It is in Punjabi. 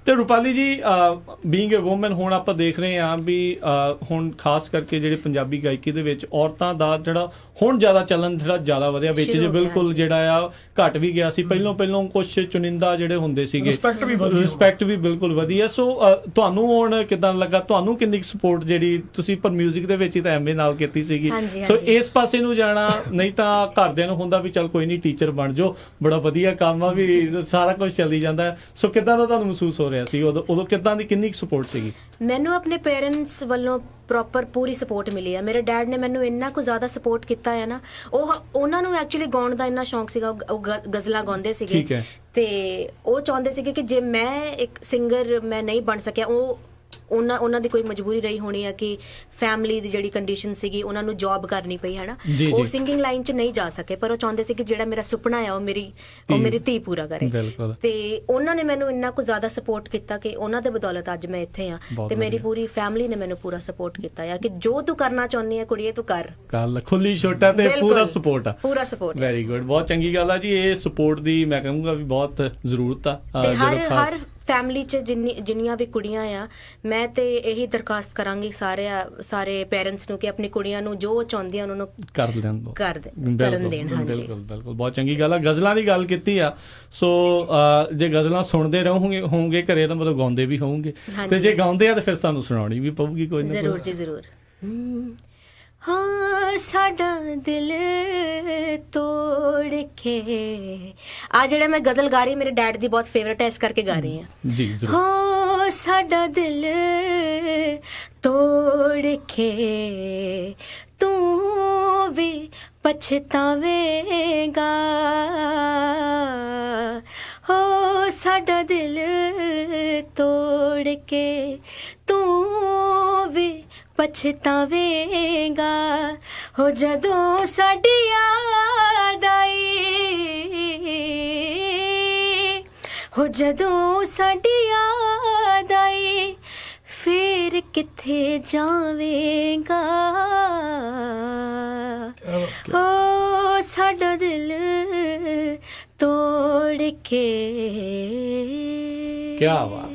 ਤੇ ਰੂਪਾਲੀ ਜੀ ਬੀਇੰਗ ਅ ਵੂਮਨ ਹੁਣ ਆਪਾਂ ਦੇਖ ਰਹੇ ਹਾਂ ਵੀ ਹੁਣ ਖਾਸ ਕਰਕੇ ਜਿਹੜੇ ਪੰਜਾਬੀ ਗਾਇਕੀ ਦੇ ਵਿੱਚ ਔਰਤਾਂ ਦਾ ਜਿਹੜਾ ਹੁਣ ਜ਼ਿਆਦਾ ਚੱਲਣ ਜਿਹੜਾ ਜ਼ਿਆਦਾ ਵਧਿਆ ਵਿੱਚ ਜੇ ਬਿਲਕੁਲ ਜਿਹੜਾ ਆ ਘਟ ਵੀ ਗਿਆ ਸੀ ਪਹਿਲੋਂ ਕੁਝ ਚੁਣਿੰਦਾ ਜਿਹੜੇ ਹੁੰਦੇ ਸੀਗੇ ਰਿਸਪੈਕਟ ਵੀ ਬਿਲਕੁਲ ਵਧੀਆ ਸੋ ਤੁਹਾਨੂੰ ਹੁਣ ਕਿਦਾਂ ਲੱਗਾ ਤੁਹਾਨੂੰ ਕਿੰਨੀ ਸਪੋਰਟ ਜਿਹੜੀ ਤੁਸੀਂ ਪਰ ਮਿਊਜ਼ਿਕ ਦੇ ਵਿੱਚ ਹੀ ਤਾਂ ਐਮਏ ਨਾਲ ਕੀਤੀ ਸੀਗੀ ਸੋ ਇਸ ਪਾਸੇ ਨੂੰ ਜਾਣਾ ਨਹੀਂ ਤਾਂ ਘਰਦਿਆਂ ਨੂੰ ਹੁੰਦਾ ਵੀ ਚੱਲ ਕੋਈ ਨਹੀਂ ਟੀਚਰ ਬਣ ਜਾਓ ਬੜਾ ਵਧੀਆ ਕੰਮ ਆ ਵੀ ਸਾਰਾ ਕੁਝ ਚੱਲੀ ਜਾਂਦਾ ਸੋ ਕਿਦਾਂ ਦਾ ਤੁਹਾਨੂੰ ਮਹਿਸੂਸ ਹੋ ਰਿਹਾ ਸੀ ਉਦੋਂ ਕਿਦਾਂ ਦੀ ਕਿੰਨੀ ਸਪੋਰਟ ਸੀਗੀ ਮੈਨੂੰ ਆਪਣੇ ਪੇਰੈਂਟਸ ਵੱਲੋਂ ਪ੍ਰੋਪਰ ਪੂਰੀ ਸਪੋਰਟ ਮਿਲੀ ਆ ਮੇਰੇ ਡੈਡ ਨੇ ਮੈਨੂੰ ਇੰਨਾ ਕੁ ਜ਼ਿਆਦਾ ਸਪੋਰਟ ਕੀਤਾ ਹੈ ਨਾ ਉਹਨਾਂ ਨੂੰ ਐਕਚੁਅਲੀ ਗਾਉਣ ਦਾ ਇੰਨਾ ਸ਼ੌਂਕ ਸੀਗਾ ਉਹ ਗਜ਼ਲਾਂ ਗਾਉਂਦੇ ਸੀਗੇ ਤੇ ਉਹ ਚਾਹੁੰਦੇ ਸੀਗੇ ਕਿ ਜੇ ਮੈਂ ਇੱਕ ਸਿੰਗਰ ਮੈਂ ਨਹੀਂ ਬਣ ਸਕਿਆ ਉਹਨਾਂ ਦੀ ਕੋਈ ਮਜਬੂਰੀ ਰਹੀ ਹੋਣੀ ਆ ਕਿ ਫੈਮਿਲੀ ਦੀ ਜਿਹੜੀ ਕੰਡੀਸ਼ਨ ਸੀਗੀ ਉਹਨਾਂ ਨੂੰ ਜੌਬ ਕਰਨੀ ਪਈ ਹੈ ਨਾ ਉਹ ਸਿੰਗਿੰਗ ਲਾਈਨ 'ਚ ਨਹੀਂ ਜਾ ਸਕੇ ਪਰ ਉਹ ਚਾਹੁੰਦੇ ਸੀ ਕਿ ਜਿਹੜਾ ਮੇਰਾ ਸੁਪਨਾ ਆ ਉਹ ਮੇਰੀ ਧੀ ਪੂਰਾ ਕਰੇ ਤੇ ਉਹਨਾਂ ਨੇ ਮੈਨੂੰ ਇੰਨਾ ਕੁ ਜ਼ਿਆਦਾ ਸਪੋਰਟ ਕੀਤਾ ਕਿ ਉਹਨਾਂ ਦੇ ਬਦੌਲਤ ਅੱਜ ਮੈਂ ਇੱਥੇ ਆ ਤੇ ਮੇਰੀ ਪੂਰੀ ਫੈਮਿਲੀ ਨੇ ਮੈਨੂੰ ਪੂਰਾ ਸਪੋਰਟ ਕੀਤਾ ਆ ਕਿ ਜੋ ਤੂੰ ਕਰਨਾ ਚਾਹੁੰਦੀ ਹੈ ਕੁੜੀਏ ਤੂੰ ਕਰ ਖੁੱਲੀ ਛੋਟਾ ਤੇ ਪੂਰਾ ਸਪੋਰਟ ਵੈਰੀ ਗੁੱਡ ਬਹੁਤ ਚੰਗੀ ਗੱਲ ਆ ਜੀ ਇਹ ਸਪੋਰਟ ਦੀ ਮੈਂ ਕਹੂੰਗਾ ਵੀ ਬਹੁਤ ਜ਼ਰੂਰਤ ਆ ਹਰ ਫੈਮਿਲੀ 'ਚ ਜਿੰਨੀਆਂ ਵੀ ਕੁੜੀਆਂ ਆ ਮੈਂ ਤੇ ਇਹੀ ਦਰਖਾਸਤ ਕਰਾਂਗੀ ਸਾਰੇ ਪੇਰੈਂਟਸ ਨੂੰ ਕਿ ਆਪਣੀ ਕੁੜੀਆਂ ਨੂੰ ਜੋ ਚਾਹੁੰਦੀਆਂ ਉਹਨਾਂ ਨੂੰ ਕਰਨ ਦੇਣ ਬਿਲਕੁਲ ਬਹੁਤ ਚੰਗੀ ਗੱਲ ਆ ਗਜ਼ਲਾਂ ਦੀ ਗੱਲ ਕੀਤੀ ਆ ਸੋ ਜੇ ਗਜ਼ਲਾਂ ਸੁਣਦੇ ਹੋਵੋਗੇ ਘਰੇ ਤਾਂ ਮਤਲਬ ਗਾਉਂਦੇ ਵੀ ਹੋਵੋਗੇ ਤੇ ਜੇ ਗਾਉਂਦੇ ਆ ਤਾਂ ਫਿਰ ਸਾਨੂੰ ਸੁਣਾਉਣੀ ਵੀ ਪਊਗੀ ਕੋਈ ਨਾ ਜ਼ਰੂਰ ਜੀ ਜ਼ਰੂਰ ਹਾਂ ਸਾਡਾ ਦਿਲ ਤੋੜ ਕੇ ਆ ਜਿਹੜਾ ਮੈਂ ਗਜ਼ਲ ਗਾ ਰਹੀ ਮੇਰੇ ਡੈਡ ਦੀ ਬਹੁਤ ਫੇਵਰਟ ਹੈ ਇਸ ਕਰਕੇ ਗਾ ਰਹੀ ਹਾਂ ਜੀ ਜ਼ਰੂਰ ਹਾਂ ਸਾਡਾ ਦਿਲ ਤੋੜ ਕੇ ਤੂੰ ਵੀ ਪਛਤਾਵੇਂਗਾ ਹੋ ਸਾਡਾ ਦਿਲ ਤੋੜ ਕੇ ਤੂੰ ਵੀ ਪਛਤਾਵੇਂਗਾ ਹੋ ਜਦੋਂ ਸਾਡੀ ਯਾਦ ਆਈ ਹੋ ਜਦੋਂ ਸਾਡੀ ਯਾਦ ਆਈ ਫੇਰ ਕਿੱਥੇ ਜਾਵੇਂਗਾ ਹੋ ਸਾਡਾ ਦਿਲ ਤੋੜ ਕੇ ਕਿਆ ਬਾਤ